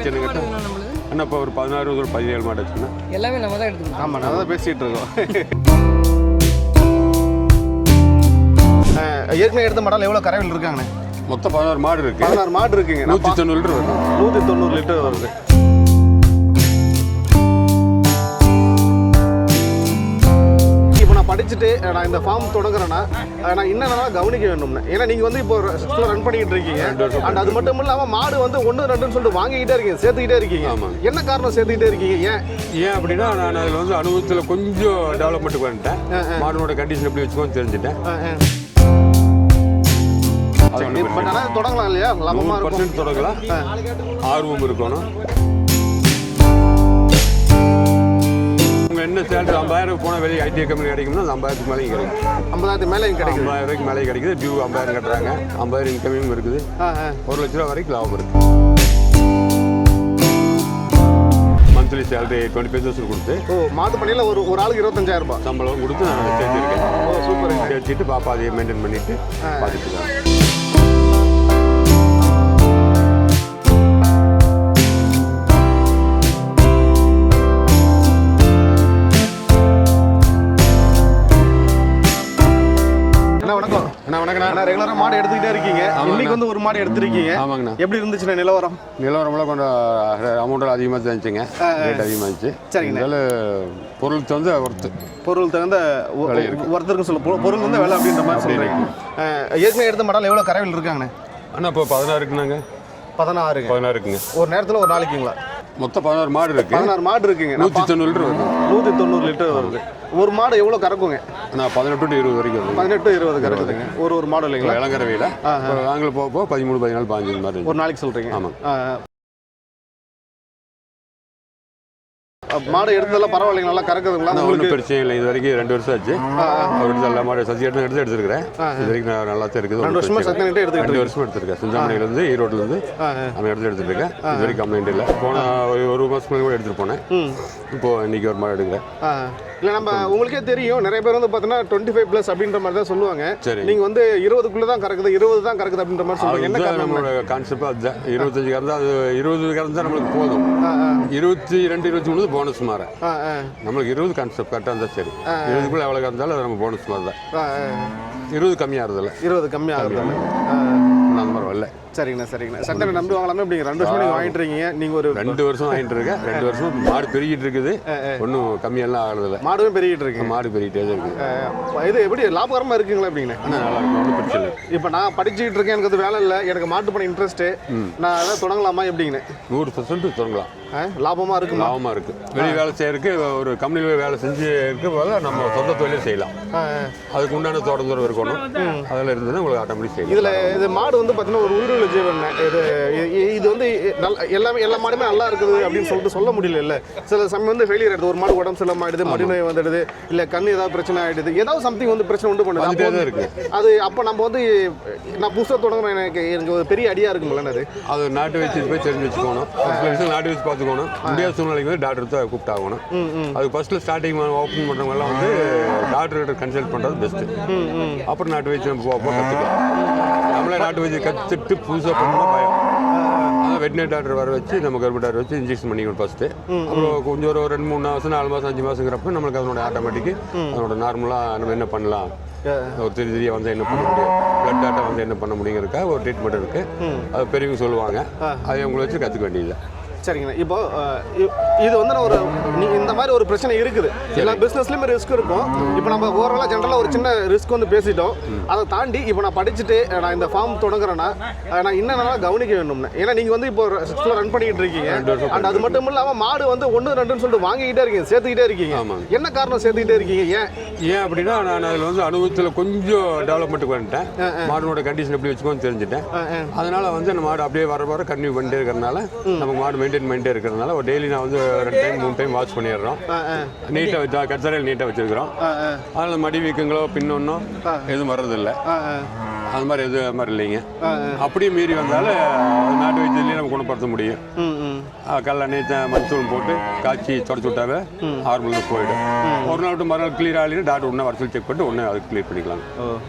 சின்ன கட்ட அண்ணா இப்போ ஒரு 16 ஒரு 17 மாடு வச்சுன்னா எல்லாமே நம்ம தான் எடுத்துக்கணும். ஆமாம், நம்ம தான் பேசிகிட்டு இருக்கோம். ஏற்கனவே எடுத்த மாடல் எவ்வளோ கறவையில் இருக்காங்கண்ணே? மொத்தம் 16 மாடு இருக்கு. 16 மாடு இருக்குங்க. 190 லிட்டர் வருது. 190 லிட்டர் வருது. இப்போ நான் படிச்சுட்டு நான் இந்த ஃபார்ம் தொடங்குறேன்னா நான் என்னென்ன கவனிக்க வேண்டும்னு, ஏன்னா நீங்கள் வந்து இப்போ ரன் பண்ணிக்கிட்டு இருக்கீங்க. அண்ட் அது மட்டும் இல்லாமல் மாடு வந்து 1 2ன்னு சொல்லிட்டு வாங்கிக்கிட்டே இருக்கீங்க, சேர்த்துக்கிட்டே இருக்கீங்க. என்ன காரணம் சேர்த்துக்கிட்டே இருக்கீங்க? ஏன் அப்படின்னா நான் அதில் வந்து அனுபவத்தில் கொஞ்சம் டெவலப்மெண்ட்டுக்கு வந்துட்டேன். மாடனோட கண்டிஷன் எப்படி வச்சுக்கோன்னு தெரிஞ்சுட்டேன். தொடங்கலாம் இல்லையா? லாபமாக இருக்கும். தொடங்கலாம். ஆர்வம் இருக்கணும். என்ன சேலரி 50,000 போனால் வெளியே ஐடிஐ கம்பெனி கிடைக்கும்னா 50,000 மேலேயும் கிடைக்கும். 50,000 மேலே கிடைக்கும். 50,000 மேலே கிடைக்குது. டியூ 50,000 கட்டுறாங்க. 50,000 இன்கமிங் இருக்குது. 1 லட்ச ரூபா வரைக்கும் லாபம் இருக்குது. மந்த்லி சேலரி 25,000 கொடுத்து மாட்டு பண்ணையில் ஒரு ஆளுக்கு 25,000 ரூபாய் சம்பளம் கொடுத்து நான் சேர்த்துருக்கேன். சூப்பர். சேர்த்துட்டு பாப்பா அதையே மெயின்டைன் பண்ணிட்டு பார்த்துட்டு இருக்காங்க. வணக்கண்ணா. ரெகுலரா மாடு எடுத்துக்கிட்டே இருக்கீங்க. இன்னைக்கு வந்து ஒரு மாடு எடுத்துருக்கீங்க. ஆமாங்கண்ணா. எப்படி இருந்துச்சுண்ணா நிலவரம்? நிலவரம்லாம் கொஞ்சம் அமௌண்ட் அதிகமாக இருந்துச்சுங்க. ரேட் அதிகமாக இருந்துச்சு. சரிங்க. பொருள் தகுந்த பொருள் தகுந்த ஒருத்தருக்கு சொல்ல பொருள் வந்து விலை அப்படின்ற மாதிரி சொல்றீங்க. ஏற்கனவே எடுத்த மாடல் எவ்வளோ கறவையில் இருக்காங்கண்ணே? அண்ணா இப்போ 16 இருக்குனாங்க. 16 இருக்குங்க. ஒரு நேரத்தில் ஒரு நாளைக்குங்களா? மொத்தம் 16 மாடு இருக்கு. 16 மாடு இருக்குங்க. 190 லிட்டர் வருது. 190 லிட்டர் வருது. ஒரு மாடு எவ்வளோ கறக்குங்க? நான் 18 to 20 வரைக்கும் வருது. 18 to 20 கறக்குதுங்க. ஒரு மாடு இல்லைங்களா? இளங்கரவையில் நாங்கள் போக 13, 14, 15 மாதிரி ஒரு நாளைக்கு சொல்றீங்க. ஆமாம். மாடு எடுத்ததெல்லாம் பரவாயில்லைங்க, நல்லா கறக்குதுங்களா? ஒன்றும் பிரச்சனை இல்லை. இது வரைக்கும் 2 வருஷம் ஆச்சு. அவருக்கு எல்லா மாடு சசி எடுத்துருக்கிறேன். இது வரைக்கும் நான் நல்லா தான் இருக்குது. 2 வருஷமா சத்தியம் எடுத்துக்கிட்டு 2 வருஷமா எடுத்துருக்கேன். சிந்தாமணியிலேருந்து ஈரோட்டிலேருந்து அந்த எடுத்துட்டு இருக்கேன். இது வரைக்கும் கம்ப்ளைண்ட் இல்லை. போன ஒரு மாதத்துக்கு கூட எடுத்துகிட்டு போனேன். இப்போ இன்னைக்கு ஒரு மாடு எடுக்கிறேன். இல்லை, நம்ம உங்களுக்கே தெரியும், நிறைய பேர் வந்து பார்த்தீங்கன்னா 25+ அப்படின்ற மாதிரி தான் சொல்லுவாங்க. சரி, நீங்க வந்து 20க்குள்ள தான் கறக்குது, 20 தான் கறக்குது அப்படின்ற மாதிரி சொல்லுவாங்க. என்ன காரணம்? நம்மளோட கான்செப்ட் அதுதான். 25 கறந்தா அது 20 கறந்தா நம்மளுக்கு போதும். 22, 23 போனஸ் மாற. நம்மளுக்கு 20 கான்செப்ட் கரெக்டாக இருந்தால் சரி. 20க்குள்ள எவ்வளோ கறந்தாலும் அது நம்ம போனஸ் மாதிரி தான். 20 கம்மியாகிறதில்ல. 20 கம்மியாகிறதில்ல. அந்த மாதிரி வரல. சரிங்கண்ணா. சட்டை நம்பி வாங்கலாமே. அப்படிங்க 2 வருஷம் நீங்கள் வாங்கிட்டு இருக்கீங்க. நீங்கள் ஒரு 2 வருஷம் வாங்கிட்டு இருக்கேன். 2 வருஷம் மாடு பெருகிட்டு இருக்குது. ஒன்றும் கம்மியெல்லாம் ஆகிறதில்ல. மாடும் பெருகிட்டு இருக்கு. மாடு பெருகிட்டே தான் இருக்குது. இது எப்படி லாபகரமாக இருக்குங்களா? அப்படிங்கண்ணே. நல்லா இருக்கும். ஒன்றும் பிரச்சனை இல்லை. இப்போ நான் படிச்சுக்கிட்டு இருக்கேன், எனக்கு அது வேலை இல்லை, எனக்கு மாட்டு பண்ண இன்ட்ரெஸ்ட்டு, நான் அதை தொடங்கலாமா? எப்படிங்கண்ணே? 100% தொடங்கலாம். லாபமாக இருக்கு. லாபமாக இருக்குது. வெளியே வேலை செய்யறதுக்கு ஒரு கம்பெனியில் வேலை செஞ்சு இருக்க போல நம்ம சொந்த தொழிலே செய்யலாம். அதுக்கு உண்டான தோட்டம் இருக்கணும். அதில் இருந்ததுன்னா உங்களுக்கு ஆட்டோமேட்டிக் செய்யலாம். இதில் இது மாடு வந்து பார்த்தீங்கன்னா ஒரு உயிரிழ ஜீவன். இது வந்து எல்லா மாடுமே நல்லா இருக்குது அப்படின்னு சொல்லிட்டு சொல்ல முடியல. இல்லை, சில சமயம் வந்து ஃபெயிலியர் ஆகிடுது. ஒரு மாடு உடம்பு சரியில்லாம ஆகிடுது, மடி நோய் வந்துடுது, இல்லை கண் ஏதாவது பிரச்சனை ஆகிடுது, ஏதாவது சம்திங் வந்து பிரச்சனை உண்டு பண்ணுது. அது அப்போ நம்ம வந்து நான் புதுசாக தொடங்குறேன், எனக்கு ஒரு பெரிய ஐடியா இருக்குங்களா? அது நாட்டு வச்சு போய் தெரிஞ்சு வச்சுக்கணும். நாட்டு வச்சு பார்த்துக்கணும். முடியாத சூழ்நிலைக்கு வந்து டாக்டர் தான் கூப்பிட்டாகணும். அது ஃபர்ஸ்ட்ல ஸ்டார்டிங் ஓப்பன் பண்ணுறவங்கலாம் வந்து டாக்டர்கிட்ட கன்சல்ட் பண்ணுறது பெஸ்ட்டு. அப்புறம் நாட்டு வச்சு நம்ம கற்றுக்கலாம். நம்மளே நாட்டு வச்சு கற்றுட்டு புதுசாக பண்ணால் பயம். அதான் வெட்டினரி டாக்டர் வர வச்சு நம்ம கவர்மெண்ட் டாக்டர் வச்சு இன்ஜெக்ஷன் பண்ணிக்கணும் ஃபஸ்ட்டு. அப்புறம் கொஞ்சம் ஒரு 2, 3 மாதம், 4 மாதம், 5 மாதங்கிறப்ப நம்மளுக்கு அதனோட ஆட்டோமேட்டிக்கு அதனோட நார்மலாக நம்ம என்ன பண்ணலாம், ஒரு தெரிய வந்து என்ன பண்ண முடியும், பிளட் டாட்டா வந்து என்ன பண்ண முடியுங்கிறக்கா ஒரு ட்ரீட்மெண்ட் இருக்குது. அது பெரியவங்க சொல்லுவாங்க. அதை உங்களை வச்சு கற்றுக்க வேண்டியது. சரிங்கண்ணா. இப்போ இது வந்து ஒரு இந்த மாதிரி ஒரு பிரச்சனை இருக்குது. எல்லா பிஸ்னஸ்லையுமே ரிஸ்க் இருக்கும். இப்போ நம்ம ஓவராலாக ஜென்ரலாக ஒரு சின்ன ரிஸ்க் வந்து பேசிட்டோம். அதை தாண்டி இப்போ நான் படிச்சுட்டு நான் இந்த ஃபார்ம் தொடங்குறேன்னா நான் என்னென்ன கவனிக்க வேண்டும்னு, ஏன்னா நீங்கள் வந்து இப்போ ரன் பண்ணிக்கிட்டு இருக்கீங்க. அண்ட் அது மட்டும் இல்லாமல் மாடு வந்து 1 2ன்னு சொல்லிட்டு வாங்கிக்கிட்டே இருக்கீங்க, சேர்த்துக்கிட்டே இருக்கீங்க. என்ன காரணம் சேர்த்துக்கிட்டே இருக்கீங்க? ஏன் அப்படின்னா நான் அதில் வந்து அனுபவத்தில் கொஞ்சம் டெவலப்மெண்ட்டுக்கு வந்துட்டேன். மாடனோட கண்டிஷன் எப்படி வச்சுக்கோன்னு தெரிஞ்சுட்டேன். அதனால வந்து அந்த மாடு அப்படியே வர கன்டினியூ பண்ணிட்டே இருக்கிறதுனால நமக்கு மாடு மெயின்டைன் இருக்கிறதுனால ஒரு டெய்லி நான் வந்து 2 டைம் 3 டைம் வாட்ச் பண்ணிடுறோம். நீட்டாக வச்சா கச்சரையில் நீட்டாக வச்சுருக்கிறோம். அதில் மடி வீக்கங்களோ பின்னொன்னோ எதுவும் வர்றதில்லை. அது மாதிரி எதுவும் மாதிரி இல்லைங்க. அப்படியே மீறி வந்தாலும் நாட்டு வைத்தியத்துலேயே நம்ம குணப்படுத்த முடியும். கல்லெண்ணெய் மஞ்சள் போட்டு காய்ச்சி தொடச்சி விட்டாவே நார்மலாக போயிடும். ஒரு நாள் விட்டு மறுநாள் கிளியர் ஆகலைன்னு டாக்டர் ஒன்றா வரச்சல் செக் பண்ணிட்டு ஒன்றே அது கிளியர் பண்ணிக்கலாம்.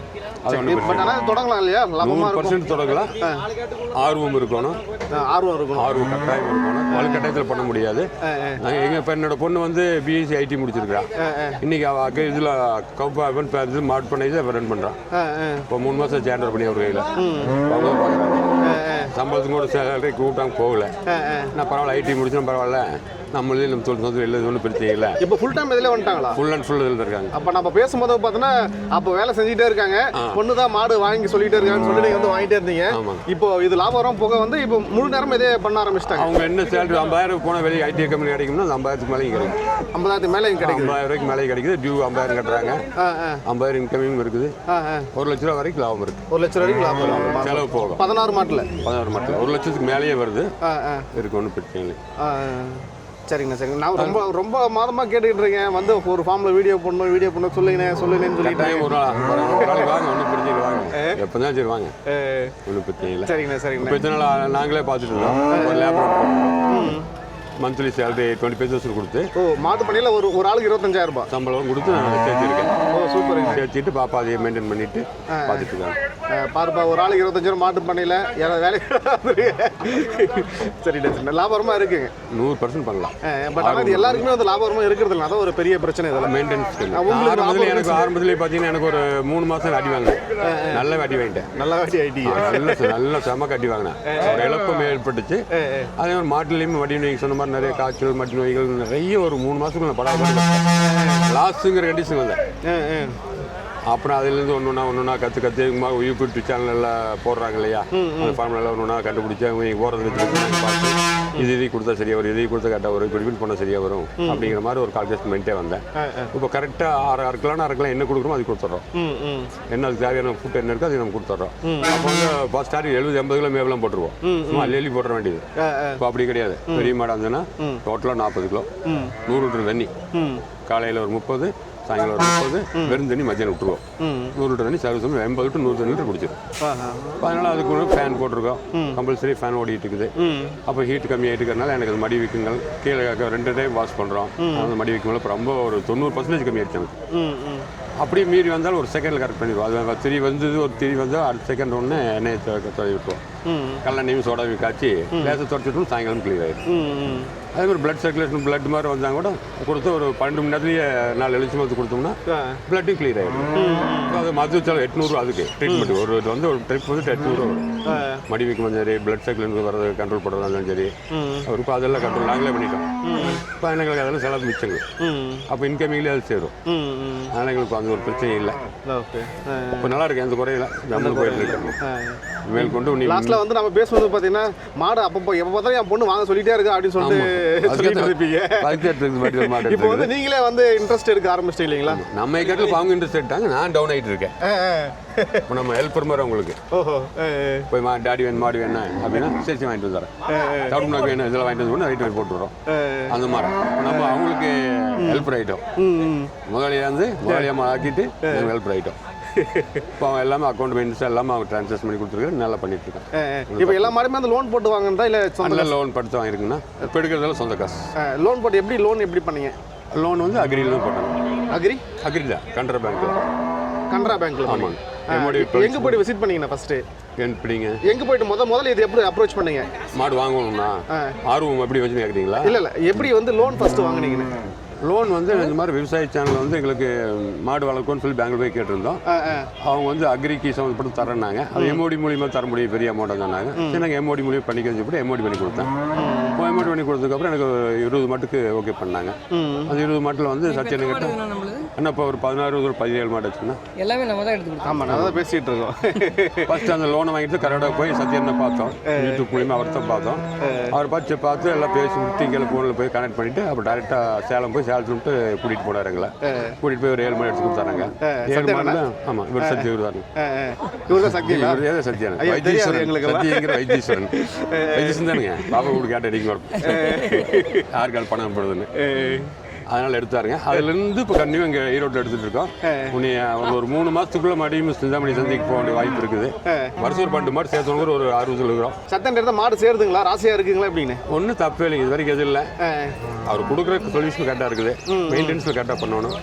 அது ஒன்றும் பட் ஆனால் தொடங்கலாம் இல்லையா, லாபமாக இருக்கும். 100% தொடங்கலாம். ஆர்வம் இருக்கணும், ஆர்வம் இருக்கணும், ஆர்வம் கட்டாயம் இருக்கணும். கட்டாயத்தில் பண்ண முடியாது. நாங்கள் எங்கள் இப்போ என்னோட பொண்ணு வந்து பிஎஸ்சி ஐடி முடிச்சிருக்கா. இன்னைக்கு அவள் இதில் இது மாட் பண்ணி ரன் பண்ணுறான். இப்போ 3 மாதம் சேண்டர் பண்ணி அவர் கையில் அவங்க பார்க்குறாங்க. சம்பளத்துக்கு கூட சேலரி கூட்டாங்க போகல. நான் பரவாயில்ல, ஐடி முடிச்சோம் பரவாயில்ல, நம்மளே நம்ம தொழில் இல்லை, ஒன்றும் பிரச்சனை இல்லை. இப்போ ஃபுல் டைம் இதில் வந்துட்டாங்களா? ஃபுல் அண்ட் ஃபுல் இதில் இருக்காங்க. அப்போ நம்ம பேசும்போது பார்த்தோன்னா அப்போ வேலை செஞ்சுட்டே இருக்காங்க, பொண்ணு தான் மாடு வாங்கி சொல்லிட்டே இருக்காங்கன்னு சொல்லி நீங்கள் வந்து வாங்கிட்டே இருந்தீங்க. இப்போ இது லாபம் போக வந்து இப்போ முழு நேரம் இதே பண்ண ஆரம்பிச்சிட்டாங்க. அவங்க என்ன சேலரி 50,000 போனால் வெளியே ஐடி கம்பெனி கிடைக்கும்னா 50,000க்கு மேலேயும் கிடைக்கும். 50,000 மேலே கிடைக்கும். 50,000 ரூபாய்க்கு மேலே கிடைக்குது. டியூ 50,000 கட்டுறாங்க. 50,000 இன்கமிங் இருக்குது. 1 லட்ச ரூபா வரைக்கும் லாபம் இருக்குது. 1 லட்சம் வரைக்கும் லாபம் செலவு போகும். 16 மாட்டில் 1 லட்சத்துக்கு மேலேயே வருது. இருக்கு, ஒன்றும் பிரச்சனை இல்லை. சரிங்கண்ணா. நான் ரொம்ப மாதமாக கேட்டுக்கிட்டு இருக்கேன், வந்து ஒரு ஃபார்மில் வீடியோ பண்ணணும் சொல்லுங்கன்னு சொல்லிட்டு. ஒரு நாள் வாங்க, ஒன்றும் பிரச்சனை இல்லை, வாங்க, எப்போ தான் சரி வாங்க, ஒன்றும் பிரச்சனை இல்லை. சரிங்கண்ணா. இப்போ இத்தனை நாள் நாங்களே பார்த்துட்டு இருந்தோம். ஒரு லேபர் மந்த்லி சேலரி 20,000 கொடுத்து மாட்டு பண்ணையில் ஒரு ஆளுக்கு 25,000 ரூபாய் சம்பளம் கொடுத்து நான் சேர்த்துருக்கேன். சூப்பர். சேர்த்துட்டு பாப்பா அதையே மெயின்டைன் பண்ணிட்டு பார்த்துட்டு இருக்காங்க. பாருப்பா, ஒரு ஆளுக்கு 25,000 மாட்டு பண்ணையில் வேலை. சரிண்ணா, லாபகரமாக இருக்குங்க. 100% பண்ணலாம். பட் ஆனால் இது எல்லாருக்குமே வந்து லாபகரமாக இருக்கிறது இல்லை, அதான் ஒரு பெரிய பிரச்சனை. இதெல்லாம் மெயின்டெனன்ஸ். எனக்கு ஆரம்பத்திலே பார்த்தீங்கன்னா எனக்கு ஒரு 3 மாதம் அடி வாங்கினேன். நல்ல அடி வாங்கிட்டேன். நல்ல அடி ஆகிட்டீங்க. நல்ல செம கட்டி வாங்கினேன். ஒரு இழப்பும் ஏற்பட்டுச்சு. அதே மாதிரி மாட்டுலேயுமே வடி நீங்கள் சொன்ன மாதிரி நிறைய காய்ச்சல், மட்டு நோய்கள் நிறைய ஒரு 3 மாதத்துக்கு நான் படாத லாஸ்ட்டுங்கிற கண்டிஷன் வந்தேன். அப்புறம் அதுலேருந்து ஒன்றா கற்று யூடியூப் சேனல் எல்லாம் போடுறாங்க இல்லையா, அந்த ஃபார்முலாம் ஒன்றா கண்டுபிடிச்சி அவங்க போகிறது பார்த்து இது கொடுத்தா சரியாக வரும், இதை கொடுத்தா கரெக்டாக வரும், இப்படி ரிப்பீட் பண்ணால் சரியாக வரும் அப்படிங்கிற மாதிரி ஒரு கால்குலேஷன் பண்ணிட்டே வந்தேன். இப்போ கரெக்டாக அறுக்கலாம் என்ன கொடுக்குறோமோ அது கொடுத்துட்றோம். என்ன அதுக்கு தேவையான ஃபுட் என்ன இருக்கோ அது நம்ம கொடுத்துட்றோம். அப்போ வந்து ஃபஸ்ட் ஸ்டார்டிங் 70-80 கிலோ மேவெல்லாம் போட்டுருவோம். சும்மா அள்ளி போட்டுற வேண்டியது. இப்போ அப்படி கிடையாது. பெரிய மாடு இருந்ததுன்னா டோட்டலாக 40 கிலோ, 100 லிட்டர் தண்ணி, காலையில் ஒரு 30, சாயங்காலம் ஒரு 30, வெறும் தண்ணி மத்தியானம் விட்டுருவோம். 100 லிட்டர் தண்ணி சர்வீஸ் 80 to 100 லிட்டர் குடிச்சிடும். அதனால் அதுக்கு ஒரு ஃபேன் போட்டிருக்கோம், கம்பல்சரி ஃபேன் ஓடிட்டு இருக்குது. அப்போ ஹீட் கம்மியாகிட்டு இருக்கிறதுனால எனக்கு அது மடி வீக்கங்கள் கீழே 2 டைம் வாஷ் பண்ணுறோம். அந்த மடி வீக்கங்கள் இப்போ ரொம்ப ஒரு 90% கம்மியாகிடுச்சு எனக்கு. அப்படியே மீறி வந்தாலும் ஒரு செகண்டில் கரெக்ட் பண்ணிடுவோம். அது திரி வந்தது, ஒரு திரி வந்தால் அடுத்த செகண்ட் ஒன்று எண்ணெயை தொலை விட்டுருவோம். கல்லெண்ணையும் சோடாவையும் காய்ச்சி லேசை தொடச்சிட்டோம், சாயங்காலம் கிளியர் ஆகிடும். அதே மாதிரி பிளட் சர்க்குலேஷன் பிளட் மாதிரி வந்தால் கூட கொடுத்து ஒரு 12 மணி நேரத்துலேயே 4 எலுமிச்சை மருந்து கொடுத்தோம்னா பிளட்டும் கிளியர் ஆகிடும். அது மருந்து செலவு 800 அதுக்கு ட்ரீட்மெண்ட். ஒரு ட்ரிப் வந்து 800 வரும். மடி வீக்கம் சரி, பிளட் சர்க்குலேஷன் வரது கண்ட்ரோல் பண்ணுறதா இருந்தாலும் சரி, அவருக்கு அதெல்லாம் கண்ட்ரோல் நாங்களே பண்ணிட்டோம். இப்போ எங்களுக்கு அதெல்லாம் செலவு மிச்சங்க. அப்போ இன்கமிங்லேயே அது சேரும். அதனால் எங்களுக்கு அந்த ஒரு பிரச்சனை இல்லை. இப்போ நல்லா இருக்கு, எந்த குறையில நம்மளும் போயிட்டு இருக்கோம். மேல் கொண்டு லாஸ்ட்ல வந்து நம்ம பேசுவது பார்த்தீங்கன்னா மாடு அப்பப்போ எப்போ பார்த்தாலும் என் பொண்ணு வாங்க சொல்லிட்டே இருக்கு அப்படின்னு சொல்லிட்டு இப்போ வந்து நீங்களே வந்து இன்ட்ரெஸ்ட் எடுக்க ஆரம்பிச்சிட்டீங்க இல்லைங்களா? நம்ம கேட்டில் அவங்க இன்ட்ரெஸ்ட் எடுத்தாங்க, நான் டவுன் ஆகிட்டு இருக்கேன். இப்போ நம்ம ஹெல்ப்பர் மாதிரி அவங்களுக்கு போய் டாடி வேணும் மாடு வேணும் அப்படின்னா சரி வாங்கிட்டு வந்துடுறேன். தவிடு வேணும் இதெல்லாம் வாங்கிட்டு வந்து ரைட் வாங்கி போட்டுறோம். அந்த மாதிரி நம்ம அவங்களுக்கு ஹெல்ப்பர் ஆகிட்டோம். முதலியாக ஆக்கிட்டு ஹெல்ப்பர் ஆகிட்டோம். இப்போ அவங்க எல்லாமே அக்கௌண்ட் மெயின்ஸ் எல்லாமே அவங்க ட்ரான்ஸ்ஃபர் பண்ணி கொடுத்துருக்காரு, நல்லா பண்ணிட்டு இருக்கேன். இப்போ எல்லா மாதிரியுமே அந்த லோன் போட்டு வாங்கினா இல்லை சொந்த லோன் படுத்து வாங்கிருக்குன்னா இப்போ எடுக்கிறதெல்லாம் சொந்த காசு. லோன் போட்டு லோன் எப்படி பண்ணீங்க? லோன் வந்து அக்ரியில் தான் போட்டாங்க. அக்ரி தான் கனரா பேங்க்ல. ஆமாங்க. எங்கே போய்ட்டு விசிட் பண்ணீங்கண்ணா ஃபஸ்ட்டு? எப்படிங்க எங்கே போய்ட்டு முதல்ல இது எப்படி அப்ரோச் பண்ணீங்க? மாடு வாங்கணும்னா ஆர்வம் எப்படி வச்சு கேட்குறீங்களா? இல்லை எப்படி வந்து லோன் ஃபஸ்ட்டு வாங்கினீங்கன்னு? லோன் வந்து இந்த மாதிரி விவசாய சேனல் வந்து எங்களுக்கு மாடு வளர்க்கணும்னு சொல்லி பெங்களூர் போய் கேட்டிருந்தோம். அவங்க வந்து அக்ரிக்கு சம்மந்தப்பட்டு தரேன்னாங்க. அது எம்ஓடி மூலியமாக தர முடியும், பெரிய அமௌண்ட்டாக சொன்னாங்க. சரி நாங்கள் எம்ஓடி மூலியம் பண்ணிக்க சொல்லி எம்ஓடி பண்ணி கொடுத்தேன். எம்ஓடி பண்ணி கொடுத்ததுக்கப்புறம் எனக்கு 20 மாட்டுக்கு ஓகே பண்ணாங்க. அந்த 20 மாட்டில் வந்து சத்தியனை கிட்ட என்ன இப்போ ஒரு 16 ஒரு 17 மாடு வச்சுன்னா எல்லாமே நம்ம தான் எடுத்துக்கிட்டோம். ஆமாம், நான் தான் பேசிகிட்டு இருக்கோம். ஃபஸ்ட்டு அந்த லோனை வாங்கிட்டு கரெக்டாக போய் சத்தியனை பார்த்தோம், யூடியூப் மூலியமாக அவர்த்த பார்த்தோம். அவர் பார்த்து எல்லாம் பேசி முட்டிங்கில் ஃபோனில் போய் கனெக்ட் பண்ணிவிட்டு அப்புறம் டேரெக்டாக சேலம் போய் சேலத்துட்டு கூட்டிகிட்டு போனாருங்களா. கூட்டிகிட்டு போய் ஒரு 7 மாடு எடுத்து கொடுத்தாங்க. 7 மாடு. ஆமாம், இவர் சத்தியம் இவர் தான். இவர் சத்தியான சத்தியங்கிற வைத்தீஸ்வரன் தானுங்க. பாப்பா கூட கேட்டு அடிக்க யாருக்கால் பணம் போடுதுன்னு. அதனால எடுத்தாருங்க. அதுலேருந்து இப்போ கண்டிப்பாக இங்கே ஈரோட்டில் எடுத்துகிட்டு இருக்கோம். உன்னை ஒரு 3 மாதத்துக்குள்ளே மறுபடியும் சிந்தாமணி சந்தைக்கு போக வேண்டிய வாய்ப்பு இருக்குது. வருஷம் ஒரு 12 மாடு சேர்த்தவங்க ஒரு 60 இருக்கிறோம். சத்தன் எடுத்தால் மாடு சேருதுங்களா, ராசியாக இருக்குங்களா அப்படின்னு? ஒன்றும் தப்பே இல்லைங்க, இது வரைக்கும் எதுவும் இல்லை. அவர் கொடுக்குற சொல்யூஷன் கரெக்டாக இருக்குது, மெயின்டெனன்ஸில் கரெக்டாக பண்ணணும்.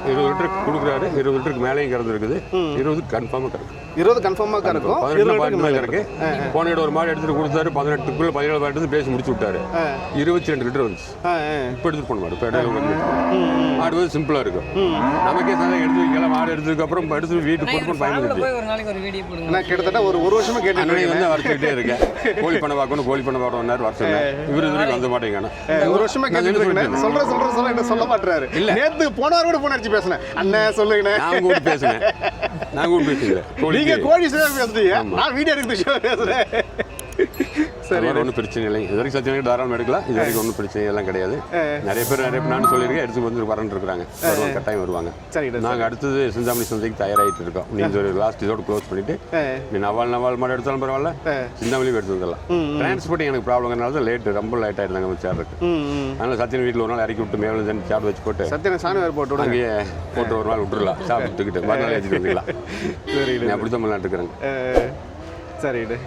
20 லிட்டருக்கு கொடுக்குறாரு, 20 லிட்டருக்கு மேலேயும் கறந்து இருக்குது. 20 கன்ஃபார்மாக கறக்கும். 20 கன்ஃபார்மாக கறக்கும். 18 மேலே இருக்கு. போன இடம் ஒரு மாடு எடுத்துட்டு கொடுத்தாரு, 18க்குள்ள 17 மாடு எடுத்து பேசி முடிச்சு விட்டாரு. 22 லிட்டர் வந்துச்சு. இப்போ எடுத்துட்டு போன மாடு, இப்போ மாடு வந்து சிம்பிளாக இருக்கும். நமக்கே சந்தை எடுத்து வைக்கலாம். மாடு எடுத்ததுக்கு அப்புறம் எடுத்து வீட்டுக்கு போட்டு பயன்படுத்தி நான் கிட்டத்தட்ட ஒரு வருஷமா கேட்டேன் வந்து வரைச்சிக்கிட்டே இருக்கேன். கோழி பண்ண பார்க்கணும், கோழி பண்ண பார்க்கணும் வருஷம். இவரு இதுவரைக்கும் வந்து மாட்டேங்கான ஒரு வருஷமா கேட்டு சொல்ற என்ன சொல்ல மாட்டாரு. இல்ல நேத்து போனவாரம் கூட போன் அடிச்சு பேசினேன். அண்ணன் சொல்லுங்க, நான் கூட பேசுனேன். நீங்க கோழி சேவை பேசுறீங்க, நான் வீடியோ எடுத்து பேசுறேன். சரி, ஒன்றும் பிரச்சனை இல்லை. இது வரைக்கும் சத்தியம் தாராளம் எடுக்கலாம். இது வரைக்கும் ஒன்றும் பிரச்சனை எல்லாம் கிடையாது. நிறைய பேர் நானும் சொல்லியிருக்கேன், எடுத்து வந்து வரன்னு இருக்கிறாங்க. கட்டாயம் வருவாங்க. நாங்கள் அடுத்தது சிந்தாமணி சந்தைக்கு தயாராகிட்டு இருக்கோம். நீங்கள் ஒரு லாஸ்ட் இதோட க்ளோஸ் பண்ணிட்டு நீ நவால் மாடு எடுத்தாலும் பரவாயில்ல, சிந்தாமணியும் எடுத்து வந்துடலாம். டிரான்ஸ்போர்ட்டிங் எனக்கு ப்ராப்ளம்னால தான் லேட்டு, ரொம்ப லேட் ஆகிருந்தாங்க சேர் இருக்கு. அதனால் சத்தியன் வீட்டில் ஒரு நாள் இறக்கி விட்டு மேலே சாப்பிட வச்சு போட்டு சத்தியன் சாணி வேறு போட்டு அங்கேயே போட்டு ஒரு நாள் விட்டுருலாம், சாப்பிட்டுக்கிட்டு மறுநாள் ஏற்றிட்டு வந்துக்கலாம். சரி, அப்படி தான் பண்ணலாட்டு இருக்கிறேங்க. சரிண்ணே,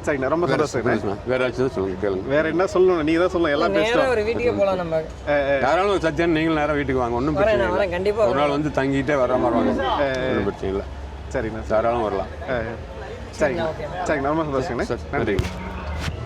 சரிண்ணா, ரொம்ப சந்தோஷம். வேற ஏதாச்சும் சொல்லுங்க, கேளுங்க. வேற என்ன சொல்லணும், நீங்க தான் சொல்லணும். எல்லாம் பேசலாம். ஒரு வீட்டுக்கு போலாம் நம்ம. யாராலும் சத்தியம் நீங்களும் நேரம் வீட்டுக்கு வாங்க, ஒன்றும் பிரச்சனை இல்லை. கண்டிப்பா ஒரு நாள் வந்து தங்கிட்டே வர மாதிரி வாங்க, ஒன்றும் பிரச்சனை இல்லை. சரிண்ணா, தாராளம் வரலாம். சரிங்க, சரிங்க, ரொம்ப சந்தோஷங்கண்ணே. நன்றி.